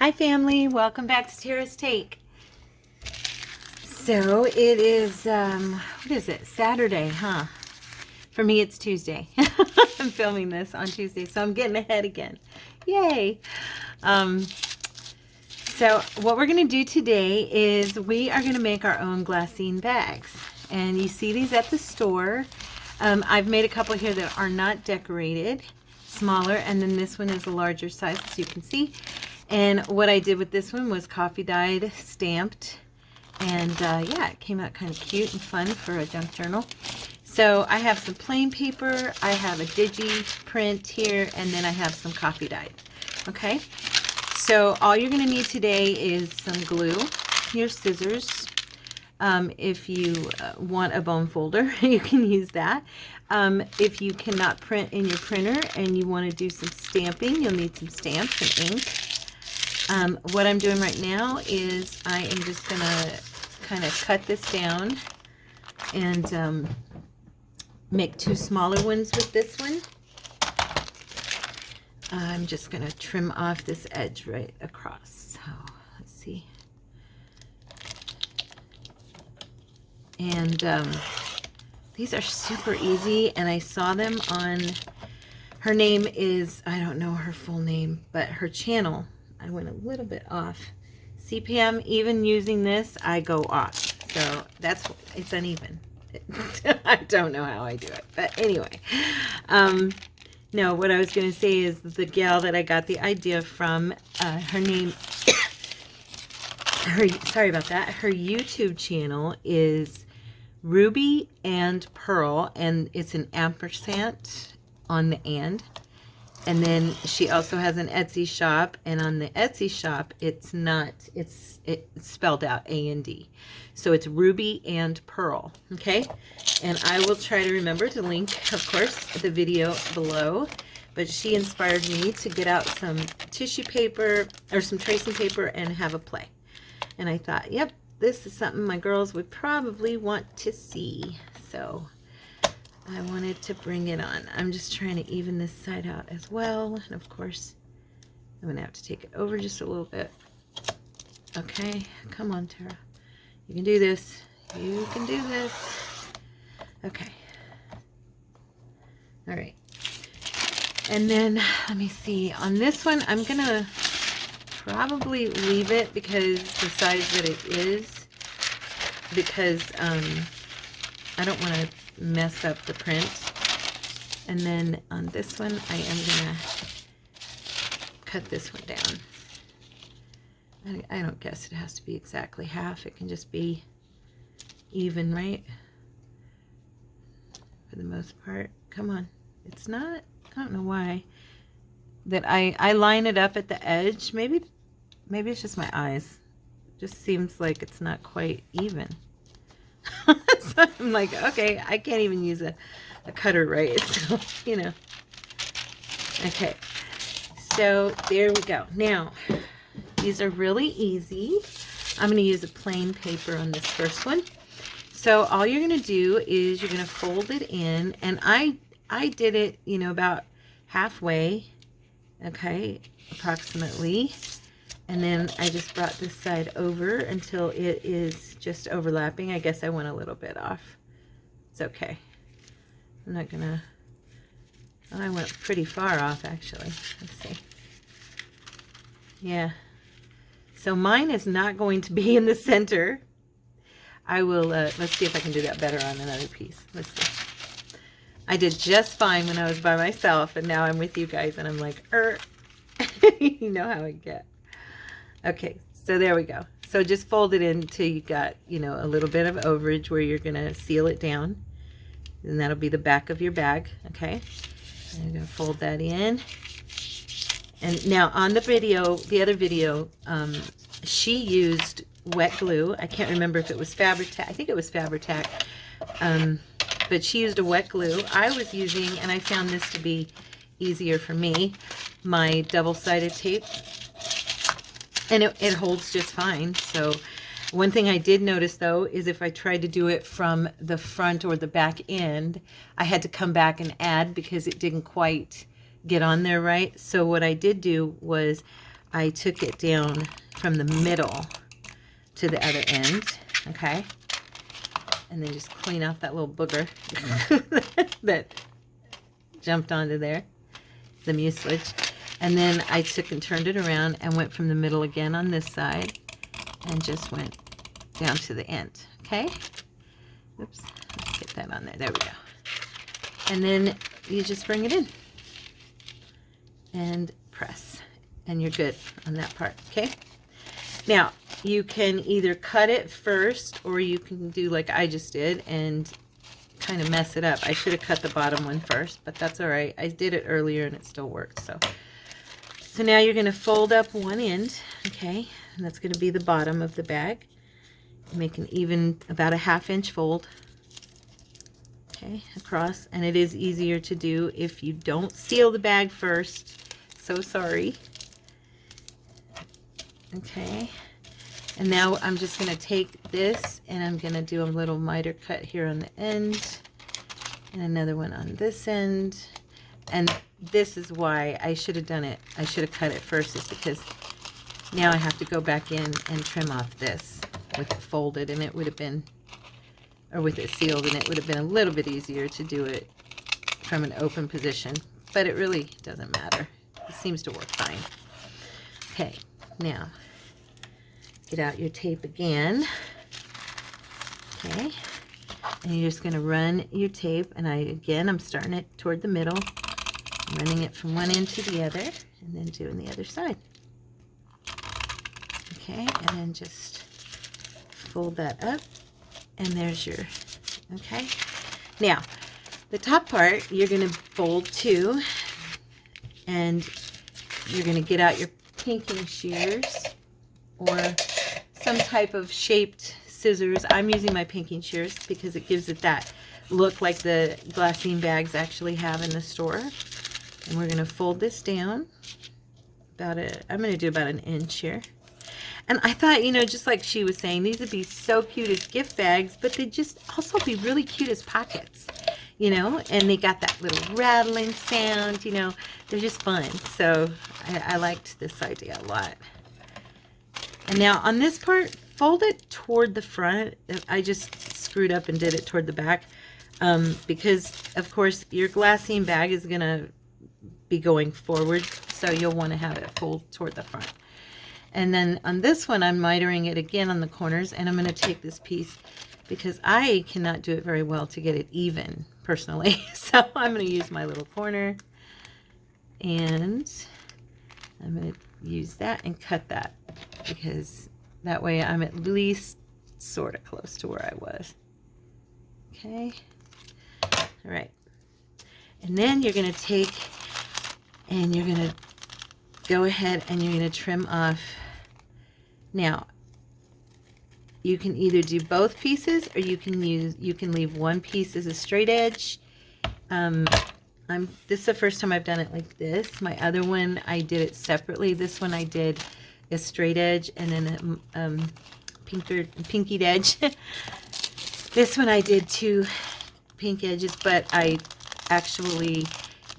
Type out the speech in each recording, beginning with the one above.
Hi family, welcome back to Tara's Take. So it is, what is it? Saturday, huh? For me it's Tuesday. I'm filming this on Tuesday, so I'm getting ahead again. Yay! So what we're going to do today is we are going to make our own glassine bags. And you see these at the store. I've made a couple here that are not decorated, smaller, and then this one is a larger size, as you can see. And what I did with this one was coffee dyed, stamped, and yeah, it came out kind of cute and fun for a junk journal. So I have some plain paper, I have a digi print here, and then I have some coffee dyed. Okay, so all you're going to need today is some glue, your scissors. If you want a bone folder, you can use that. If you cannot print in your printer and you want to do some stamping, you'll need some stamps and ink. What I'm doing right now is I am just going to kind of cut this down and make two smaller ones with this one. I'm just going to trim off this edge right across. So let's see. And these are super easy, and I saw them on, her name is, I don't know her full name, but her channel, I went a little bit off. CPM, even using this, I go off. So that's, it's uneven. I don't know how I do it. But anyway, no, what I was going to say is the gal that I got the idea from, her name, sorry about that, her YouTube channel is Ruby and Pearl, and it's an ampersand on the and. And then she also has an Etsy shop, and on the Etsy shop, it's spelled out A-N-D. So it's Ruby and Pearl, okay? And I will try to remember to link, of course, the video below. But she inspired me to get out some tissue paper, or some tracing paper, and have a play. And I thought, yep, this is something my girls would probably want to see. So I wanted to bring it on. I'm just trying to even this side out as well. And of course, I'm going to have to take it over just a little bit. Okay, come on, Tara. You can do this. You can do this. Okay. All right. And then, let me see. On this one, I'm going to probably leave it because the size that it is. Because I don't want to mess up the print. And then on this one I am gonna cut this one down. I don't guess it has to be exactly half. It can just be even, right? For the most part. Come on. It's not, I don't know why that I line it up at the edge. Maybe it's just my eyes. It just seems like it's not quite even. So I'm like, okay, I can't even use a cutter, right? So, you know. Okay, so there we go. Now, these are really easy. I'm going to use a plain paper on this first one. So all you're going to do is you're going to fold it in, and I did it, you know, about halfway, okay, approximately. And then I just brought this side over until it is just overlapping. I guess I went a little bit off. It's okay. I'm not gonna, oh, I went pretty far off actually. Let's see. Yeah. So mine is not going to be in the center. I will, let's see if I can do that better on another piece. Let's see. I did just fine when I was by myself, and now I'm with you guys and I'm like, you know how I get. Okay, so there we go. So just fold it in until you got, you know, a little bit of overage where you're going to seal it down. And that'll be the back of your bag, okay? And I'm going to fold that in. And now on the video, the other video, she used wet glue. I can't remember if it was Fabri-Tac. I think it was Fabri-Tac. But she used a wet glue. I was using, and I found this to be easier for me, my double-sided tape. And it holds just fine. So one thing I did notice though is if I tried to do it from the front or the back end, I had to come back and add because it didn't quite get on there right. So what I did do was I took it down from the middle to the other end, okay? And then just clean off that little booger that jumped onto there, the mucilage. And then I took and turned it around and went from the middle again on this side and just went down to the end, okay? Oops, let's get that on there. There we go. And then you just bring it in and press, and you're good on that part, okay? Now, you can either cut it first, or you can do like I just did and kind of mess it up. I should have cut the bottom one first, but that's all right. I did it earlier and it still worked. So now you're going to fold up one end, okay? And that's going to be the bottom of the bag. Make an even, about a 1/2 inch fold, okay, across. And it is easier to do if you don't seal the bag first. So sorry. Okay. And now I'm just going to take this and I'm going to do a little miter cut here on the end and another one on this end. And this is why I should have done it. I should have cut it first, is because now I have to go back in and trim off this with it folded, and it would have been, or with it sealed, and it would have been a little bit easier to do it from an open position, but it really doesn't matter. It seems to work fine. Okay, now get out your tape again, okay, and you're just going to run your tape, and I'm starting it toward the middle, running it from one end to the other, and then doing the other side, okay, and then just fold that up, and there's your, okay. Now, the top part you're going to fold too, and you're going to get out your pinking shears or some type of shaped scissors. I'm using my pinking shears because it gives it that look like the glassine bags actually have in the store. And we're going to fold this down about I'm going to do about 1 inch here. And I thought, you know, just like she was saying, these would be so cute as gift bags, but they'd just also be really cute as pockets, you know, and they got that little rattling sound, you know, they're just fun. So I liked this idea a lot. And now on this part, fold it toward the front. I just screwed up and did it toward the back because, of course, your glassine bag is going to be going forward, so you'll want to have it fold toward the front. And then on this one, I'm mitering it again on the corners, and I'm going to take this piece because I cannot do it very well to get it even, personally. So I'm going to use my little corner, and I'm going to use that and cut that, because that way I'm at least sort of close to where I was. Okay. All right. And then you're going to take and you're going to go ahead and you're going to trim off. Now, you can either do both pieces, or you can leave one piece as a straight edge. This is the first time I've done it like this. My other one, I did it separately. This one I did a straight edge and then a pinkied edge. This one I did 2 pink edges, but I actually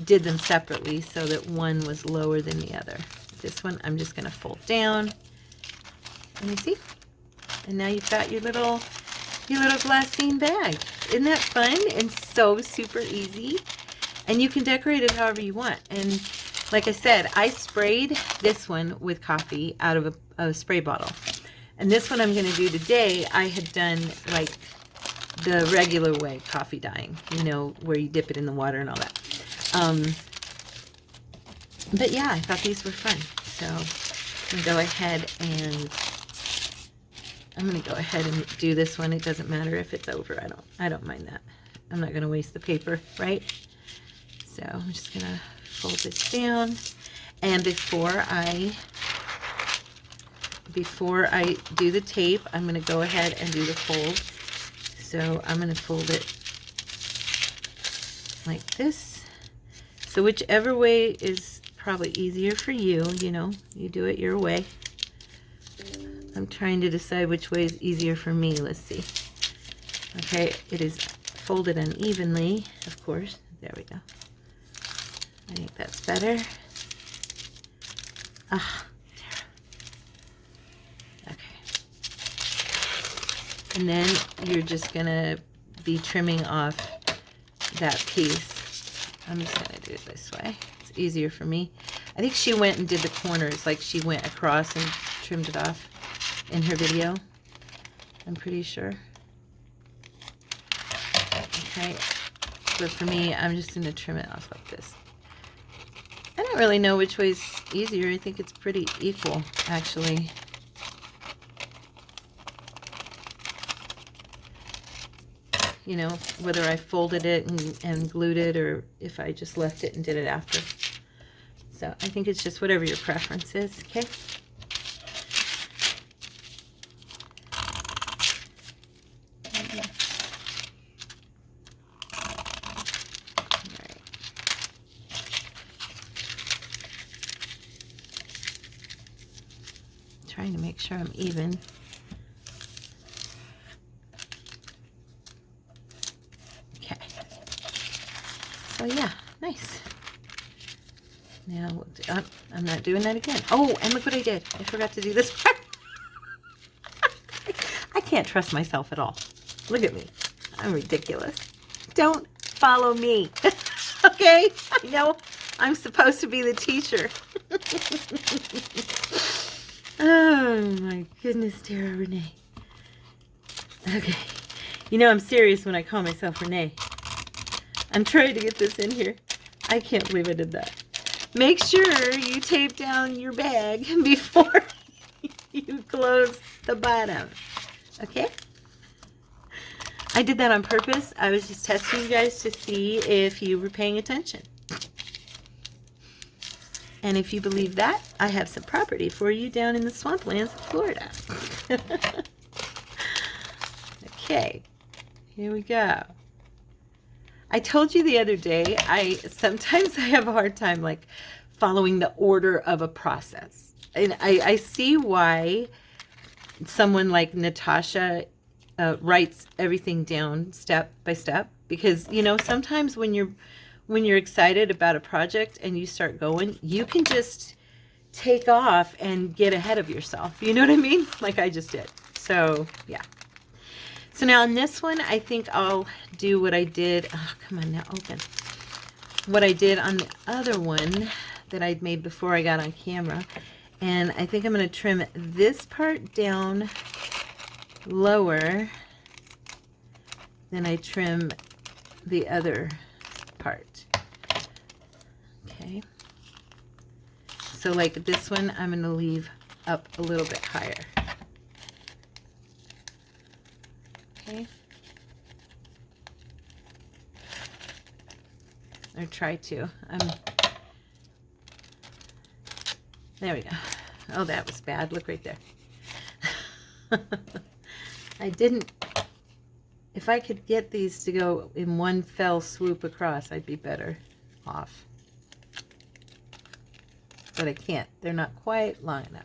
did them separately so that one was lower than the other. This one I'm just going to fold down. And you see? And now you've got your little glassine bag. Isn't that fun and so super easy? And you can decorate it however you want. And like I said, I sprayed this one with coffee out of a spray bottle. And this one I'm going to do today, I had done like the regular way coffee dyeing, you know, where you dip it in the water and all that. But yeah, I thought these were fun. So I'm going to go ahead and do this one. It doesn't matter if it's over. I don't mind that. I'm not going to waste the paper, right? So I'm just going to fold this down. And before I do the tape, I'm going to go ahead and do the fold. So I'm going to fold it like this. So whichever way is probably easier for you, you know, you do it your way. I'm trying to decide which way is easier for me. Let's see. Okay, it is folded unevenly, of course. There we go. I think that's better. Ah, there And then you're just going to be trimming off that piece. I'm just going to do it this way. It's easier for me. I think she went and did the corners, like she went across and trimmed it off in her video. I'm pretty sure. Okay. But for me, I'm just going to trim it off like this. I don't really know which way's easier. I think it's pretty equal, actually. You know, whether I folded it and glued it or if I just left it and did it after. So I think it's just whatever your preference is, okay? Trying to make sure I'm even. Okay. So yeah, nice. Now we'll do, I'm not doing that again. Oh, and look what I did. I forgot to do this part. I can't trust myself at all. Look at me. I'm ridiculous. Don't follow me. Okay? I know I'm supposed to be the teacher. Oh my goodness, Tara Renee. Okay. You know I'm serious when I call myself Renee. I'm trying to get this in here. I can't believe I did that. Make sure you tape down your bag before you close the bottom. Okay? I did that on purpose. I was just testing you guys to see if you were paying attention. And if you believe that, I have some property for you down in the swamplands of Florida. Okay, here we go. I told you the other day, sometimes I have a hard time like following the order of a process. And I see why someone like Natasha writes everything down step by step, because you know sometimes when you're excited about a project and you start going, you can just take off and get ahead of yourself. You know what I mean? Like I just did. So yeah. So now on this one, I think I'll do what I did. Oh, come on now, open. What I did on the other one that I'd made before I got on camera. And I think I'm going to trim this part down lower than I trim the other part. Okay. So like this one, I'm going to leave up a little bit higher. Okay. Or try to. There we go. Oh, that was bad. Look right there. I didn't. If I could get these to go in one fell swoop across, I'd be better off. But I can't. They're not quite long enough.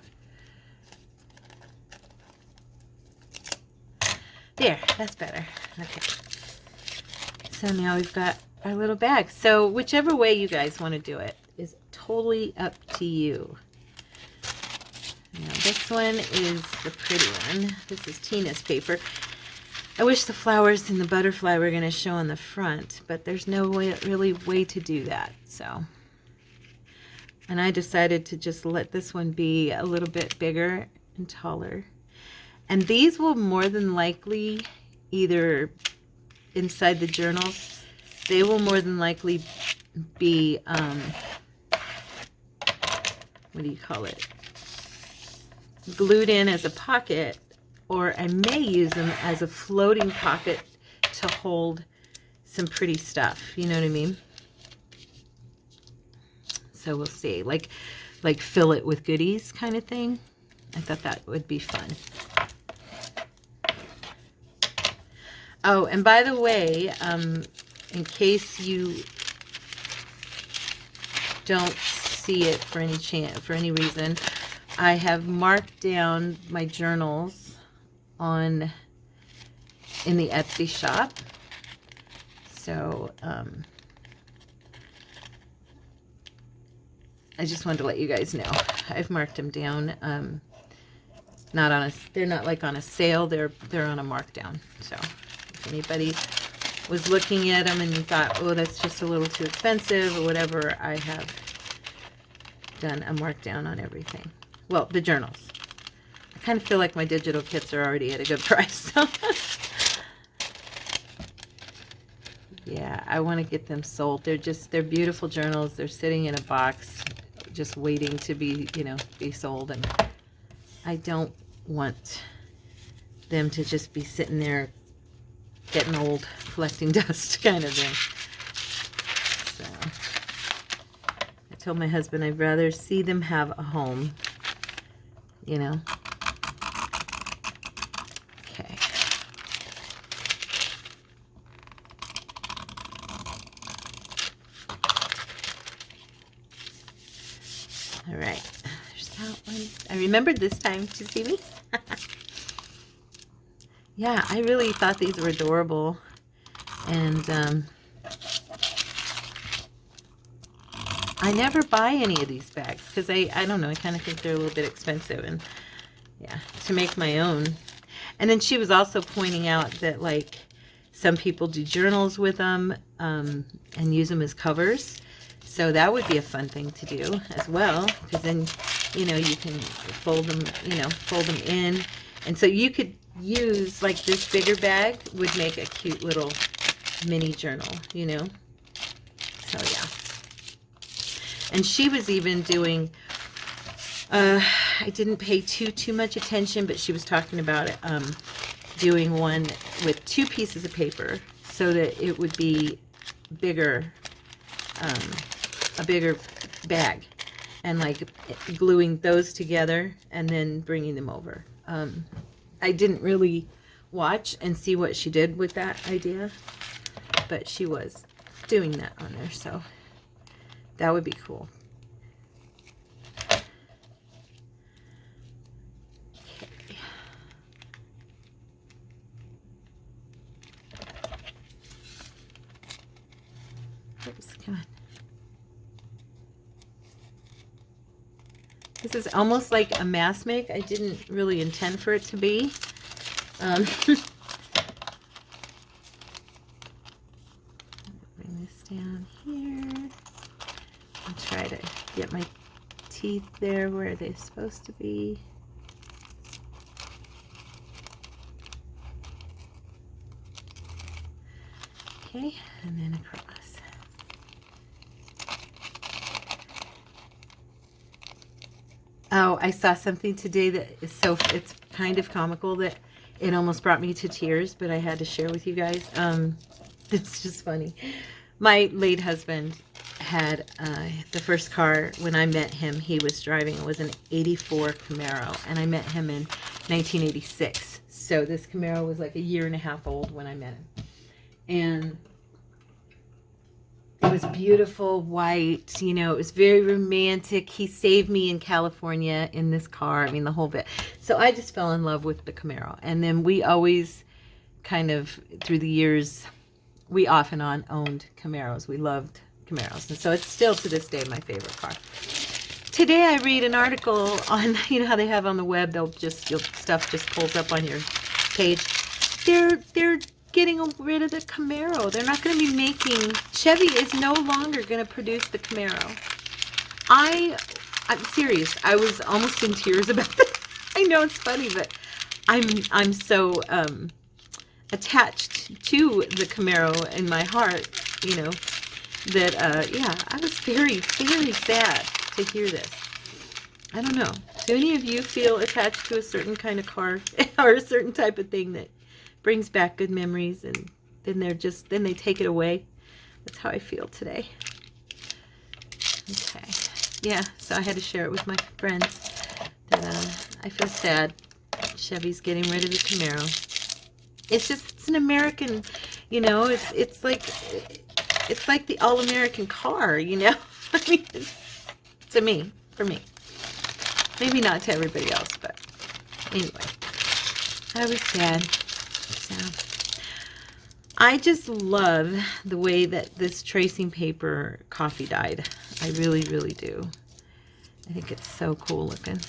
There, that's better. Okay. So now we've got our little bag. So whichever way you guys want to do it is totally up to you. Now this one is the pretty one. This is Tina's paper. I wish the flowers and the butterfly were going to show on the front, but there's no way, really way to do that. So, and I decided to just let this one be a little bit bigger and taller. And these will more than likely either inside the journal, they will more than likely be, what do you call it? Glued in as a pocket, or I may use them as a floating pocket to hold some pretty stuff. You know what I mean? So we'll see. Like fill it with goodies kind of thing. I thought that would be fun. Oh, and by the way, in case you don't see it for any reason, I have marked down my journals in the Etsy shop. So I just wanted to let you guys know I've marked them down. not on a, they're not like on a sale, they're on a markdown. So if anybody was looking at them and you thought, oh, that's just a little too expensive or whatever, I have done a markdown on everything. Well, the journals. I kind of feel like my digital kits are already at a good price. So yeah, I want to get them sold. They're beautiful journals. They're sitting in a box just waiting to be, you know, be sold, and I don't want them to just be sitting there getting old, collecting dust kind of thing. So I told my husband I'd rather see them have a home, you know. Okay. All right. There's that one. I remembered this time. Did you see me? Yeah, I really thought these were adorable. And I never buy any of these bags because I don't know, I kind of think they're a little bit expensive, and yeah, to make my own. And then she was also pointing out that like some people do journals with them and use them as covers. So that would be a fun thing to do as well, because then, you know, you can fold them, you know, fold them in. And so you could use, like, this bigger bag would make a cute little mini journal, you know. So, yeah. And she was even doing, I didn't pay too much attention, but she was talking about it, doing one with 2 pieces of paper so that it would be bigger, a bigger bag, and like gluing those together and then bringing them over. I didn't really watch and see what she did with that idea, but she was doing that on there, so that would be cool. Okay. Oops, come on. This is almost like a mass make. I didn't really intend for it to be. Bring this down here. I'll try to get my teeth there where they're supposed to be. Okay, and then across. Oh, I saw something today that is so, it's kind of comical that it almost brought me to tears, but I had to share with you guys. It's just funny. My late husband had the first car, when I met him, he was driving, it was an 84 Camaro, and I met him in 1986. So this Camaro was like a year and a half old when I met him. And it was beautiful white, you know, it was very romantic. He saved me in California in this car, I mean, the whole bit. So I just fell in love with the Camaro. And then we always kind of, through the years, we off and on owned Camaros. We loved Camaros. And so it's still to this day my favorite car. Today I read an article on, you know how they have on the web, they'll just, stuff just pulls up on your page. They're getting rid of the Camaro. They're not going to be making, Chevy is no longer going to produce the Camaro. I'm serious. I was almost in tears about that. I know it's funny, but I'm so attached to the Camaro in my heart, you know, that yeah, I was very, very sad to hear this. I don't know. Do any of you feel attached to a certain kind of car or a certain type of thing that brings back good memories, and then then they take it away? That's how I feel today. Okay. Yeah, so I had to share it with my friends that I feel sad Chevy's getting rid of the Camaro. It's just, it's an American, you know, it's like the all-American car, you know. I mean, to me, for me. Maybe not to everybody else, but anyway. I was sad. So, I just love the way that this tracing paper coffee dyed. I really, really do. I think it's so cool looking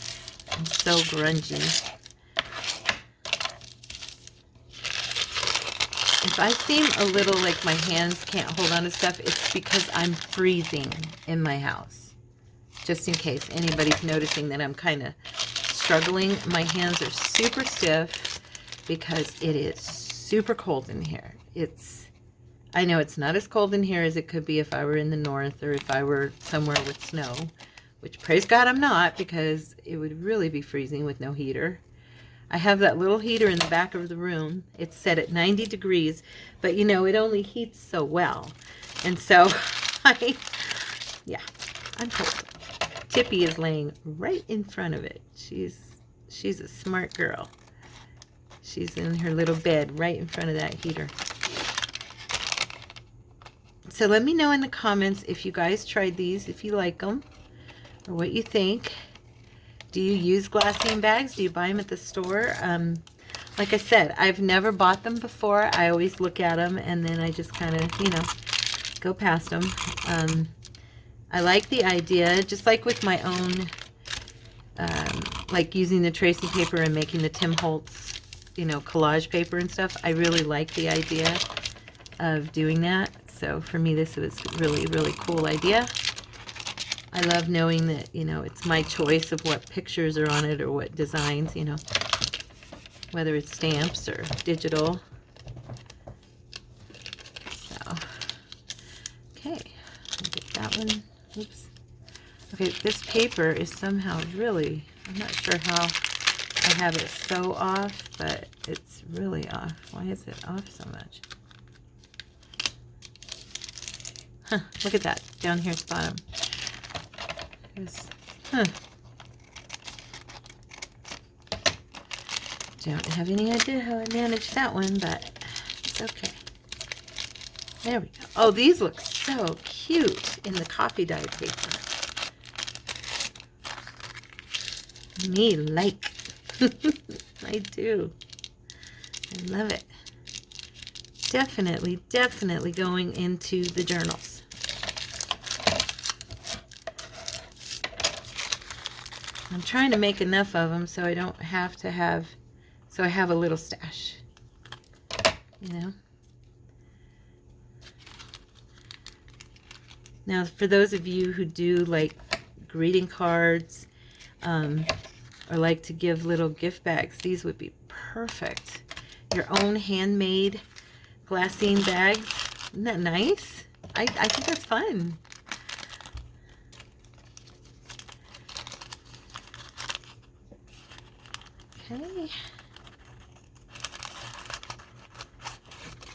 and so grungy. If I seem a little like my hands can't hold on to stuff, it's because I'm freezing in my house. Just in case anybody's noticing that I'm kind of struggling. My hands are super stiff because it is super cold in here. I know it's not as cold in here as it could be if I were in the north or if I were somewhere with snow, which praise God I'm not, because it would really be freezing with no heater. I have that little heater in the back of the room. It's set at 90 degrees, but you know, it only heats so well. And so yeah, I'm cold. Tippy is laying right in front of it. She's a smart girl. She's in her little bed right in front of that heater. So let me know in the comments if you guys tried these, if you like them, or what you think. Do you use glassine bags? Do you buy them at the store? Like I said, I've never bought them before. I always look at them and then I just kind of, you know, go past them. I like the idea, just like with my own, like using the tracing paper and making the Tim Holtz, you know, collage paper and stuff. I really like the idea of doing that. So for me, this was really, really cool idea. I love knowing that, you know, it's my choice of what pictures are on it or what designs, you know, whether it's stamps or digital. So, okay, I'll get that one. Oops. Okay, this paper is somehow really, I'm not sure how I have it so off, but it's really off. Why is it off so much? Huh, look at that, down here at the bottom. Huh. Don't have any idea how I managed that one, but it's okay. There we go. Oh, these look so cute in the coffee dye paper. Me like. I do. I love it. Definitely, definitely going into the journals. I'm trying to make enough of them so I don't have to have, so I have a little stash, you know. Now, for those of you who do like greeting cards or like to give little gift bags, these would be perfect. Your own handmade glassine bags. Isn't that nice? I think that's fun. Okay.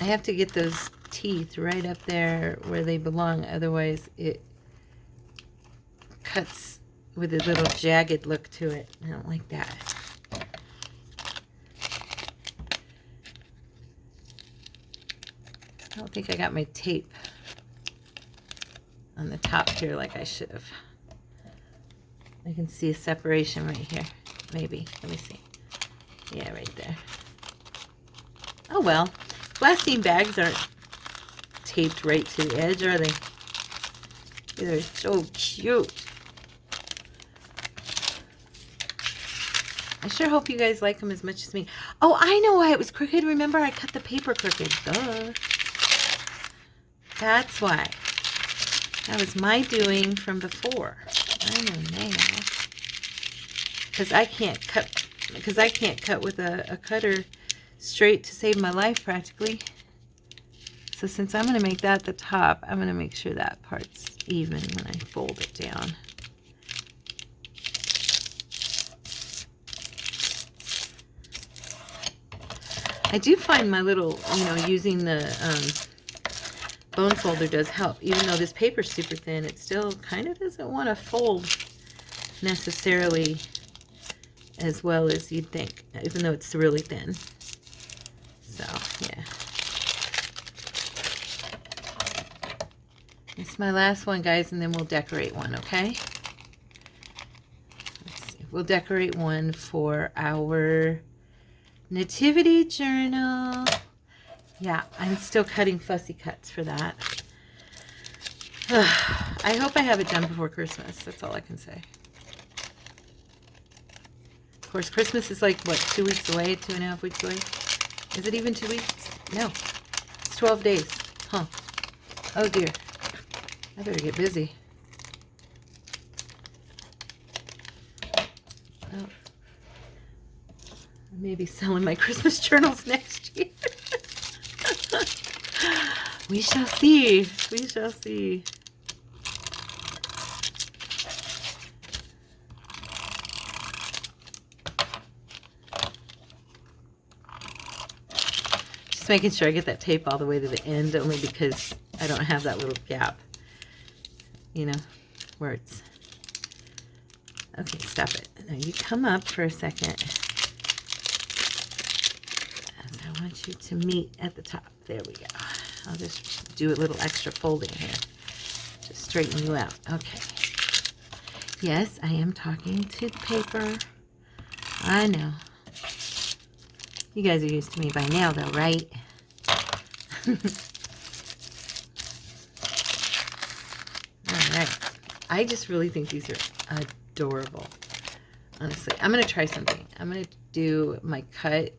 I have to get those teeth right up there where they belong, otherwise it cuts with a little jagged look to it. I don't like that. I don't think I got my tape on the top here like I should have. I can see a separation right here. Maybe. Let me see. Yeah, right there. Oh well. Glassine bags aren't taped right to the edge, are they? They're so cute. I sure hope you guys like them as much as me. Oh, I know why it was crooked. Remember, I cut the paper crooked. Duh. That's why. That was my doing from before. I know now. Because I can't cut with a cutter straight to save my life practically. So since I'm going to make that the top, I'm going to make sure that part's even when I fold it down. I do find my little, you know, using the bone folder does help. Even though this paper's super thin, it still kind of doesn't want to fold necessarily as well as you'd think, even though it's really thin. So, yeah. It's my last one, guys, and then we'll decorate one, okay? Let's see. We'll decorate one for our nativity journal. Yeah, I'm still cutting fussy cuts for that. I hope I have it done before Christmas. That's all I can say. Of course, Christmas is like, what, 2 weeks away? 2.5 weeks away? Is it even 2 weeks? No. It's 12 days. Huh. Oh dear. I better get busy. Oh. I may be selling my Christmas journals next year. We shall see. We shall see. Just making sure I get that tape all the way to the end, only because I don't have that little gap, you know, where it's... Okay, stop it. Now you come up for a second. And I want you to meet at the top. There we go. I'll just do a little extra folding here. Just straighten you out. Okay. Yes, I am talking to the paper. I know. You guys are used to me by now, though, right? Alright. I just really think these are adorable. Honestly. I'm going to try something. I'm going to do my cut,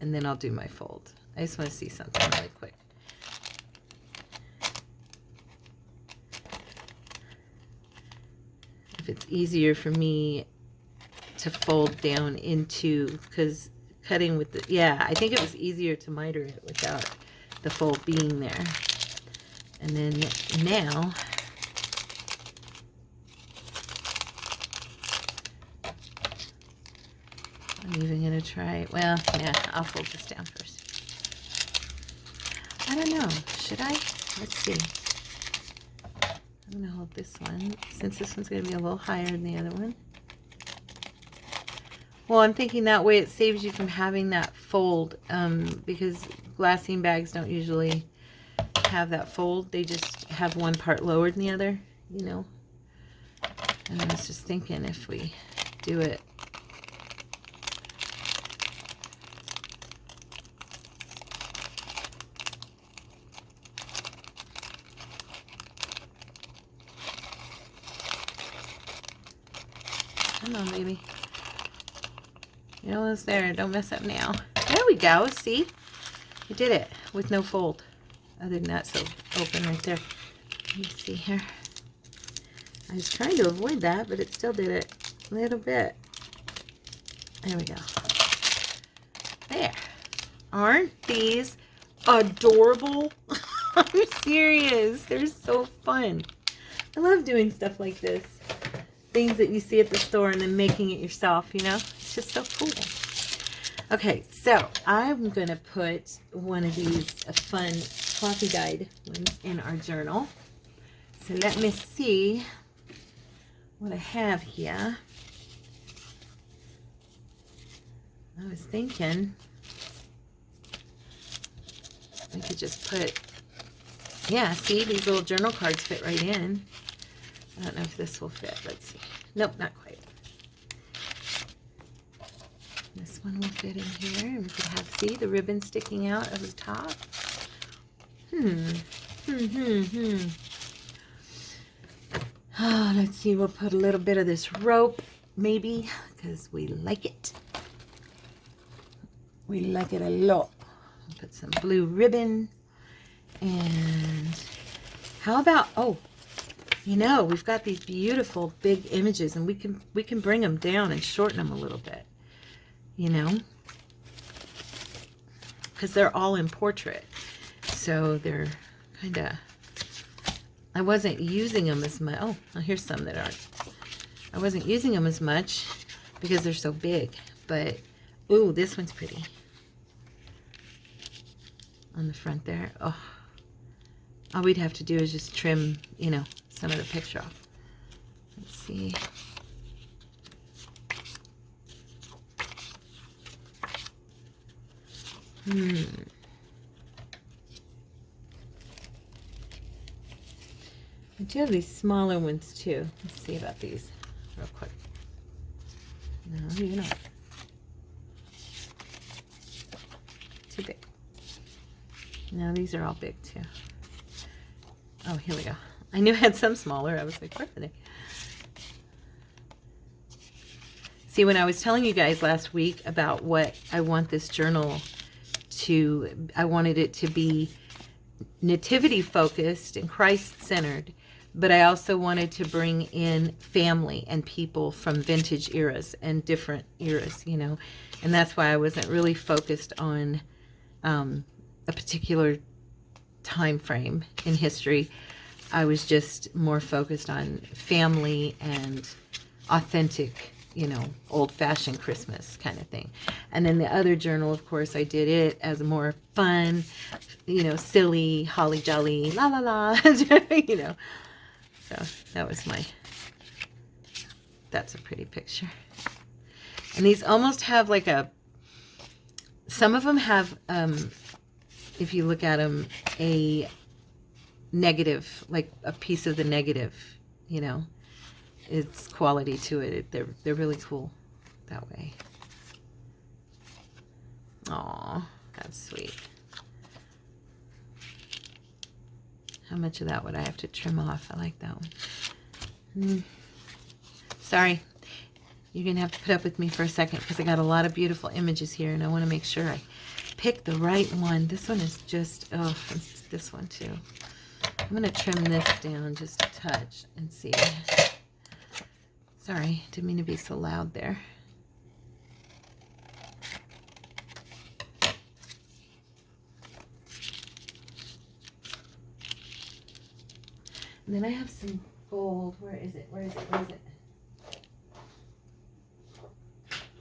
and then I'll do my fold. I just want to see something really quick. If it's easier for me to fold down into, because cutting with the, yeah, I think it was easier to miter it without the fold being there. And then now, I'm even going to try, well, yeah, I'll fold this down first. I don't know, should I? Let's see. I'm going to hold this one, since this one's going to be a little higher than the other one. Well, I'm thinking that way it saves you from having that fold, because glassine bags don't usually have that fold. They just have one part lower than the other, you know. And I was just thinking if we do it. Come on, baby. You're almost there. Don't mess up now. There we go. See? I did it with no fold. Other than that, so open right there. Let me see here. I was trying to avoid that, but it still did it a little bit. There we go. There. Aren't these adorable? I'm serious. They're so fun. I love doing stuff like this. Things that you see at the store and then making it yourself, you know? It's just so cool. Okay, so I'm going to put one of these fun coffee dyed ones in our journal. So let me see what I have here. I was thinking we could just put, yeah, see, these little journal cards fit right in. I don't know if this will fit. Let's see. Nope, not quite. This one will fit in here. And we could have, see, the ribbon sticking out of the top. Oh, let's see. We'll put a little bit of this rope, maybe, because we like it. We like it a lot. Put some blue ribbon. And how about, oh, you know, we've got these beautiful big images, and we can bring them down and shorten them a little bit, you know, because they're all in portrait, so they're kind of, I wasn't using them as much. Oh, here's some that aren't. I wasn't using them as much because they're so big, but ooh, this one's pretty on the front there. Oh, all we'd have to do is just trim, you know, some of the picture off. Let's see. I do have these smaller ones too. Let's see about these real quick. No, you're not. Too big. No, these are all big too. Oh, here we go. I knew I had some smaller. I was like, where are they? See, when I was telling you guys last week about what I want this journal to, I wanted it to be nativity focused and Christ centered, but I also wanted to bring in family and people from vintage eras and different eras, you know, and that's why I wasn't really focused on a particular time frame in history. I was just more focused on family and authentic, you know, old-fashioned Christmas kind of thing. And then the other journal, of course, I did it as a more fun, you know, silly, holly jolly, la la la, you know. So that was that's a pretty picture. And these almost have like some of them have, if you look at them, a negative, like a piece of the negative, you know. It's quality to it. They're really cool that way. Aw, that's sweet. How much of that would I have to trim off? I like that one. Sorry. You're going to have to put up with me for a second because I got a lot of beautiful images here and I want to make sure I pick the right one. This one is just, oh, it's this one too. I'm going to trim this down just a touch and see. Sorry, didn't mean to be so loud there. And then I have some gold. Where is it? Where is it? Where is it?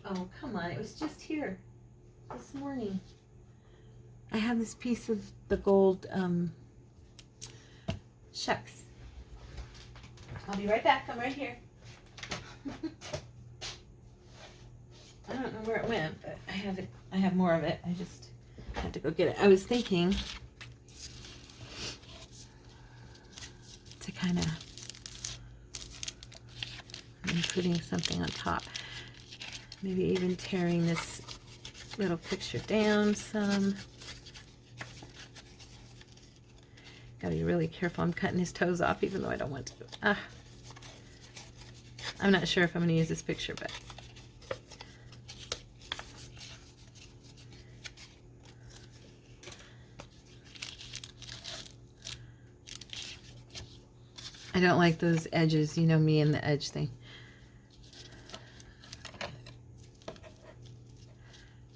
Oh, come on. It was just here this morning. I have this piece of the gold, shucks. I'll be right back. I'm right here. I don't know where it went, but I have it. I have more of it. I just had to go get it. I was thinking to kind of putting something on top. Maybe even tearing this little picture down some. Gotta be really careful. I'm cutting his toes off even though I don't want to. Ah. I'm not sure if I'm going to use this picture, but I don't like those edges. You know me and the edge thing.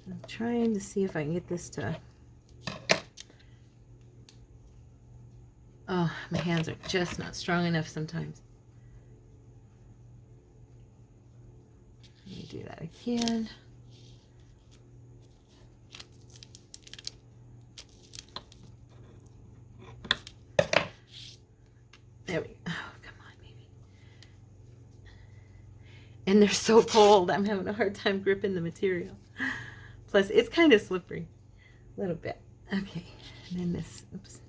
I'm trying to see if I can get this to... Oh, my hands are just not strong enough sometimes. Let me do that again. There we go. Oh, come on, baby. And they're so cold. I'm having a hard time gripping the material. Plus, it's kind of slippery. A little bit. Okay. And then this. Oops.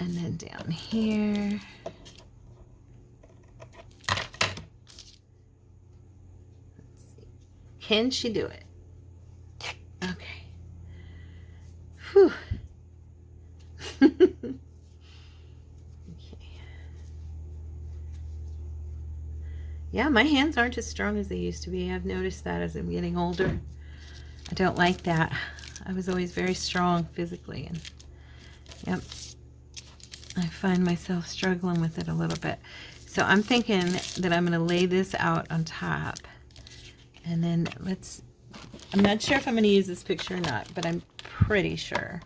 And then down here. Can she do it? Okay. Whew. Okay. Yeah, my hands aren't as strong as they used to be. I've noticed that as I'm getting older. I don't like that. I was always very strong physically, and yep, I find myself struggling with it a little bit. So I'm thinking that I'm going to lay this out on top. And then I'm not sure if I'm going to use this picture or not, but I'm pretty sure.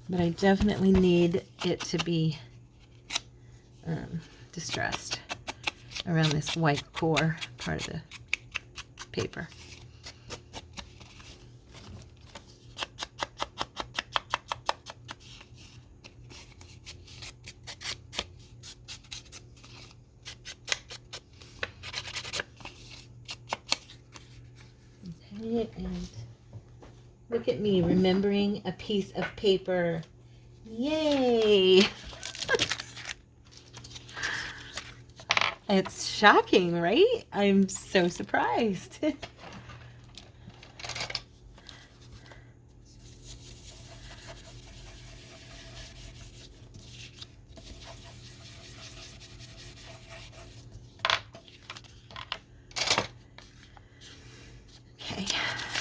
But I definitely need it to be distressed around this white core part of the paper. And look at me remembering a piece of paper. Yay! It's shocking, right? I'm so surprised.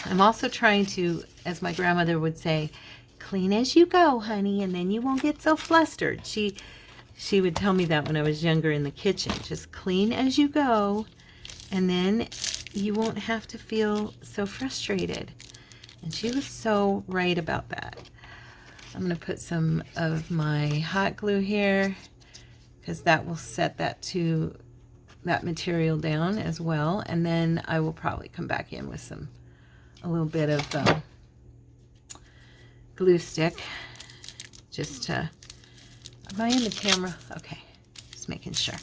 I'm also trying to, as my grandmother would say, clean as you go, honey, and then you won't get so flustered. She would tell me that when I was younger in the kitchen. Just clean as you go, and then you won't have to feel so frustrated. And she was so right about that. I'm going to put some of my hot glue here, because that will set that material down as well. And then I will probably come back in with a little bit of glue stick, just to, am I in the camera? Okay, just making sure.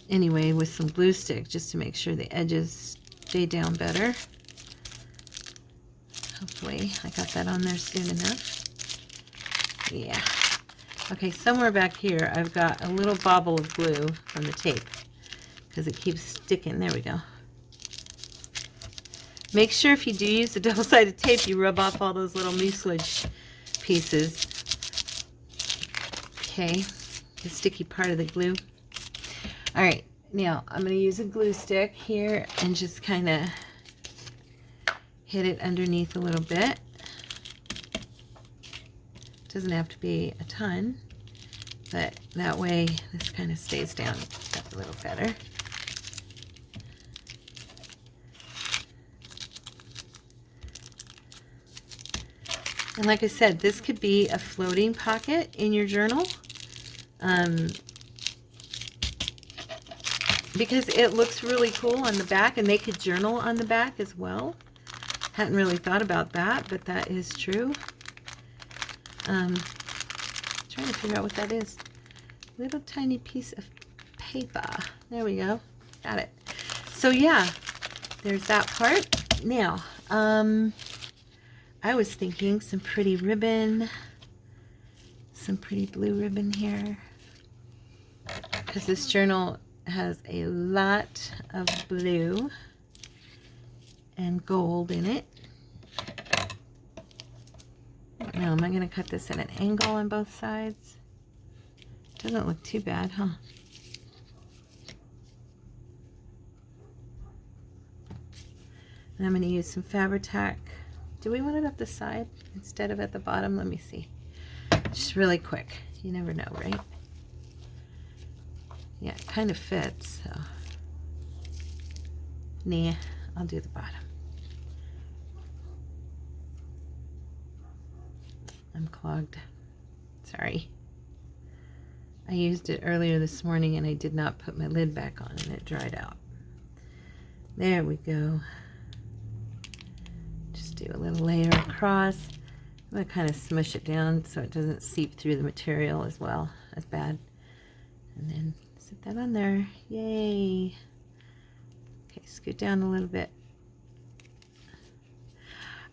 Anyway, with some glue stick, just to make sure the edges stay down better. Hopefully I got that on there soon enough. Yeah. Okay, somewhere back here I've got a little bobble of glue from the tape, because it keeps sticking. There we go. Make sure if you do use the double-sided tape, you rub off all those little mucilage pieces. Okay, the sticky part of the glue. All right, now I'm going to use a glue stick here and just kind of hit it underneath a little bit. Doesn't have to be a ton, but that way this kind of stays down a little better. And like I said, this could be a floating pocket in your journal, because it looks really cool on the back, and they could journal on the back as well. Hadn't really thought about that, but that is true. Trying to figure out what that is. Little tiny piece of paper. There we go. Got it. So yeah, there's that part. Now, I was thinking some pretty ribbon, some pretty blue ribbon here, because this journal has a lot of blue and gold in it. Now, am I going to cut this at an angle on both sides? Doesn't look too bad, huh? And I'm going to use some Fabri-Tac. Do we want it up the side instead of at the bottom? Let me see. Just really quick. You never know, right? Yeah, it kind of fits, so. Nah, I'll do the bottom. I'm clogged. Sorry. I used it earlier this morning and I did not put my lid back on and it dried out. There we go. Just do a little layer across. I'm going to kind of smush it down so it doesn't seep through the material as well as bad. And then sit that on there. Yay. Okay, scoot down a little bit.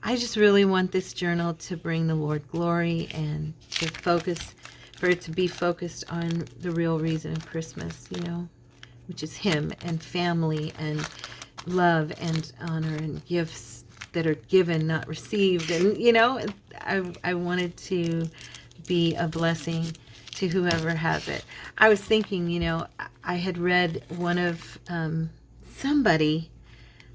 I just really want this journal to bring the Lord glory and to focus, for it to be focused on the real reason of Christmas, you know, which is Him and family and love and honor and gifts that are given, not received. And, you know, I wanted to be a blessing to whoever has it. I was thinking, you know, I had read one of somebody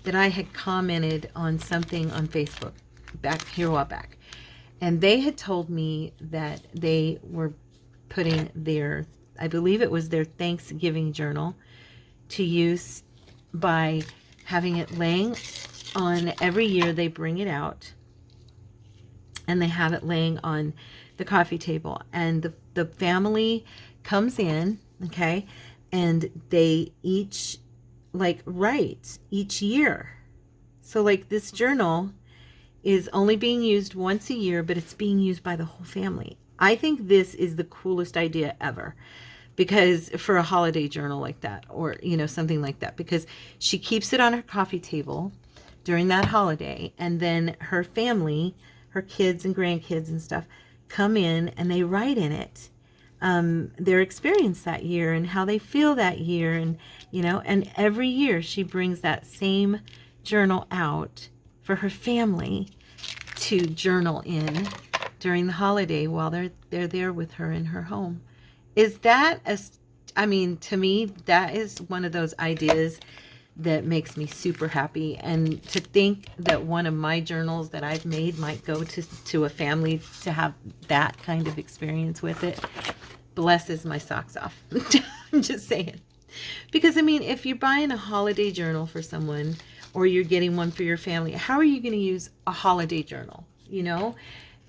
that I had commented on something on Facebook back here a while back, and they had told me that they were putting their, I believe it was their Thanksgiving journal, to use by having it laying on, every year they bring it out and they have it laying on the coffee table, and the family comes in, okay, and they each like write each year. So like this journal is only being used once a year, but it's being used by the whole family. I think this is the coolest idea ever, because for a holiday journal like that, or, you know, something like that, because she keeps it on her coffee table during that holiday, and then her family, her kids and grandkids and stuff, come in and they write in it their experience that year and how they feel that year, and, you know, and every year she brings that same journal out for her family to journal in during the holiday while they're there with her in her home. Is that, I mean, to me, that is one of those ideas that makes me super happy. And to think that one of my journals that I've made might go to a family to have that kind of experience with it blesses my socks off. I'm just saying. Because, I mean, if you're buying a holiday journal for someone or you're getting one for your family, how are you going to use a holiday journal, you know?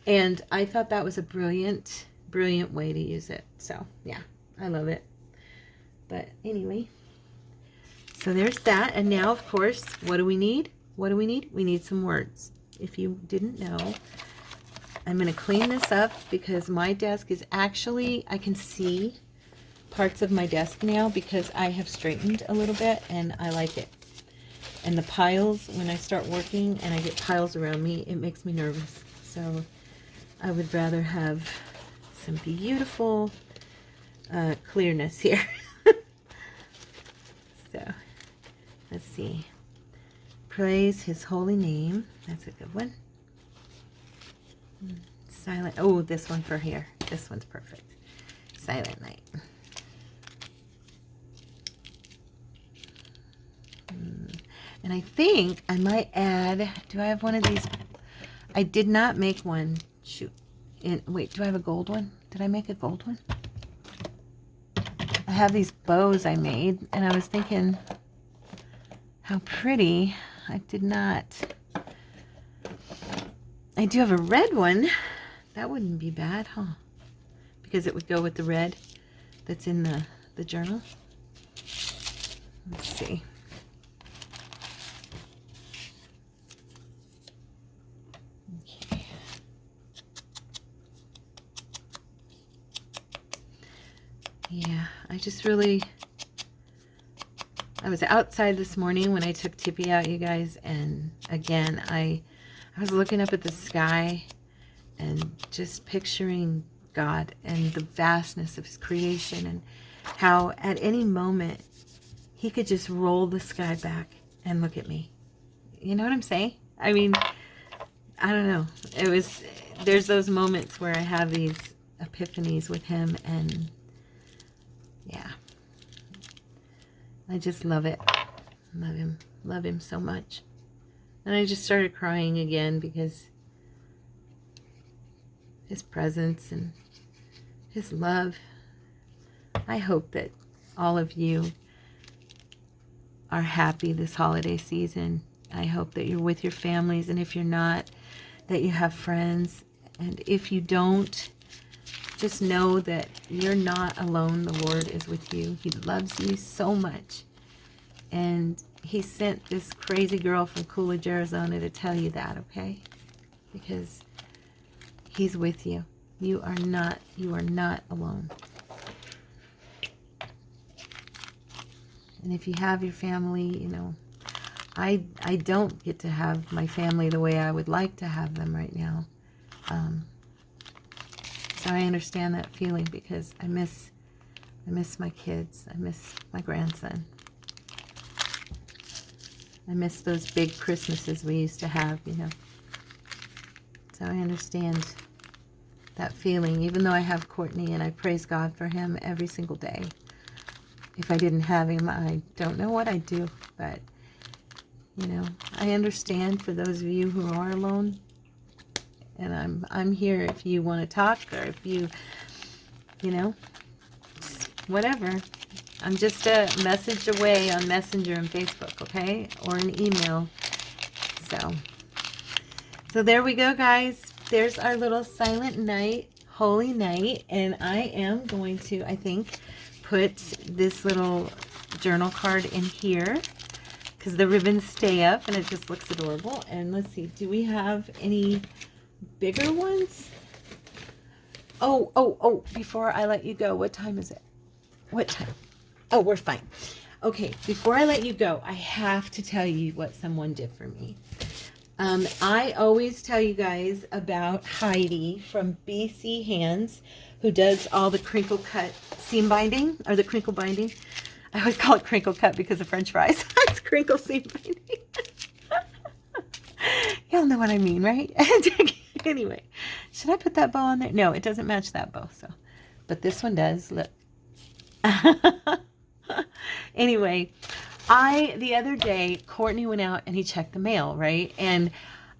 And I thought that was a brilliant, brilliant way to use it. So, yeah, I love it. But anyway, so there's that. And now, of course, what do we need? What do we need? We need some words. If you didn't know, I'm going to clean this up because my desk is actually, I can see parts of my desk now because I have straightened a little bit and I like it. And the piles, when I start working and I get piles around me, it makes me nervous. So I would rather have some beautiful clearness here. So let's see. Praise his holy name. That's a good one. Silent. Oh, this one for here. This one's perfect. Silent night. And I think I might add, do I have one of these? I did not make one. Shoot. Wait, do I have a gold one? Did I make a gold one? I have these bows I made, and I was thinking how pretty. I did not. I do have a red one. That wouldn't be bad, huh? Because it would go with the red that's in the journal. Let's see. Okay. Yeah, I just really... I was outside this morning when I took Tippy out, you guys, and again, I was looking up at the sky and just picturing God and the vastness of his creation and how at any moment he could just roll the sky back and look at me. You know what I'm saying? I mean, I don't know. There's those moments where I have these epiphanies with him, and yeah. I just love it. Love him so much. And I just started crying again because his presence and his love. I hope that all of you are happy this holiday season. I hope that you're with your families, and if you're not, that you have friends. And if you don't, just know that you're not alone. The Lord is with you. He loves you so much. And he sent this crazy girl from Coolidge, Arizona to tell you that, okay? Because he's with you. You are not alone. And if you have your family, you know, I don't get to have my family the way I would like to have them right now. So I understand that feeling because I miss my kids. I miss my grandson. I miss those big Christmases we used to have, you know. So I understand that feeling, even though I have Courtney and I praise God for him every single day. If I didn't have him, I don't know what I'd do, but, you know, I understand for those of you who are alone. And I'm here if you want to talk, or if you know, whatever. I'm just a message away on Messenger and Facebook, okay? Or an email. So there we go, guys. There's our little silent night, holy night. And I am going to, I think, put this little journal card in here because the ribbons stay up and it just looks adorable. And let's see, do we have any bigger ones? Oh, before I let you go, what time is it? What time? Oh, we're fine. Okay, before I let you go, I have to tell you what someone did for me. I always tell you guys about Heidi from BC Hands, who does all the crinkle cut seam binding, or the crinkle binding. I always call it crinkle cut because of French fries. It's crinkle seam binding. Y'all know what I mean, right? Anyway, should I put that bow on there? No, it doesn't match that bow. So, but this one does. Look. Anyway, The other day, Courtney went out and he checked the mail, right? And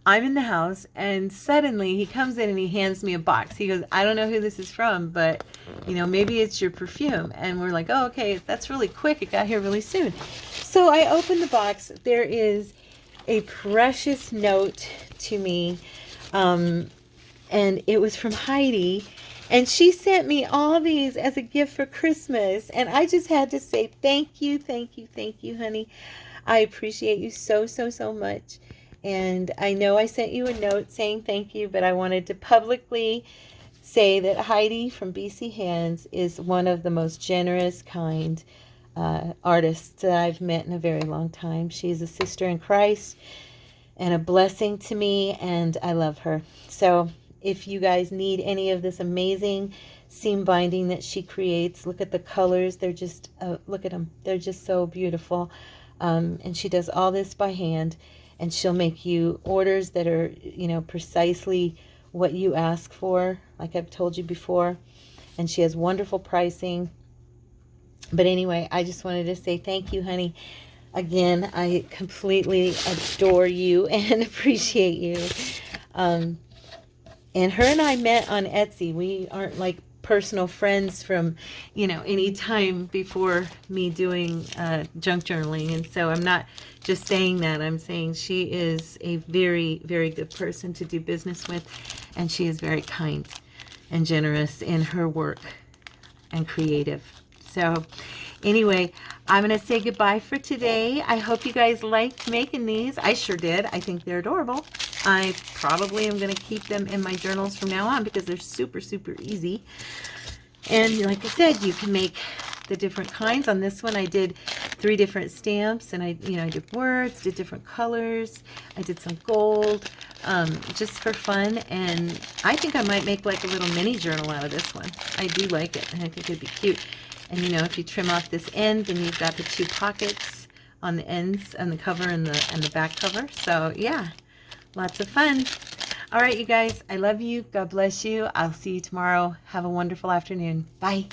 I'm in the house, and suddenly he comes in and he hands me a box. He goes, I don't know who this is from, but, maybe it's your perfume. And we're like, oh, okay, that's really quick. It got here really soon. So I opened the box. There is a precious note to me, and it was from Heidi. And she sent me all these as a gift for Christmas. And I just had to say thank you, honey. I appreciate you so, so, so much. And I know I sent you a note saying thank you, but I wanted to publicly say that Heidi from BC Hands is one of the most generous, kind artists that I've met in a very long time. She's a sister in Christ and a blessing to me, and I love her. So if you guys need any of this amazing seam binding that she creates, look at the colors. They're just, look at them. They're just so beautiful. And she does all this by hand, and she'll make you orders that are, precisely what you ask for, like I've told you before. And she has wonderful pricing. But anyway, I just wanted to say thank you, honey. Again, I completely adore you and appreciate you. And her and I met on Etsy. We aren't like personal friends from, any time before me doing junk journaling. And so I'm not just saying that. I'm saying she is a very, very good person to do business with. And she is very kind and generous in her work and creative. So anyway, I'm going to say goodbye for today. I hope you guys liked making these. I sure did. I think they're adorable. I probably am going to keep them in my journals from now on because they're super, super easy. And like I said, you can make the different kinds. On this one, I did 3 different stamps, and I did words, did different colors. I did some gold, just for fun. And I think I might make like a little mini journal out of this one. I do like it, and I think it'd be cute. And if you trim off this end, then you've got the 2 pockets on the ends, on the cover and the back cover. So yeah, lots of fun. All right, you guys, I love you. God bless you. I'll see you tomorrow. Have a wonderful afternoon. Bye.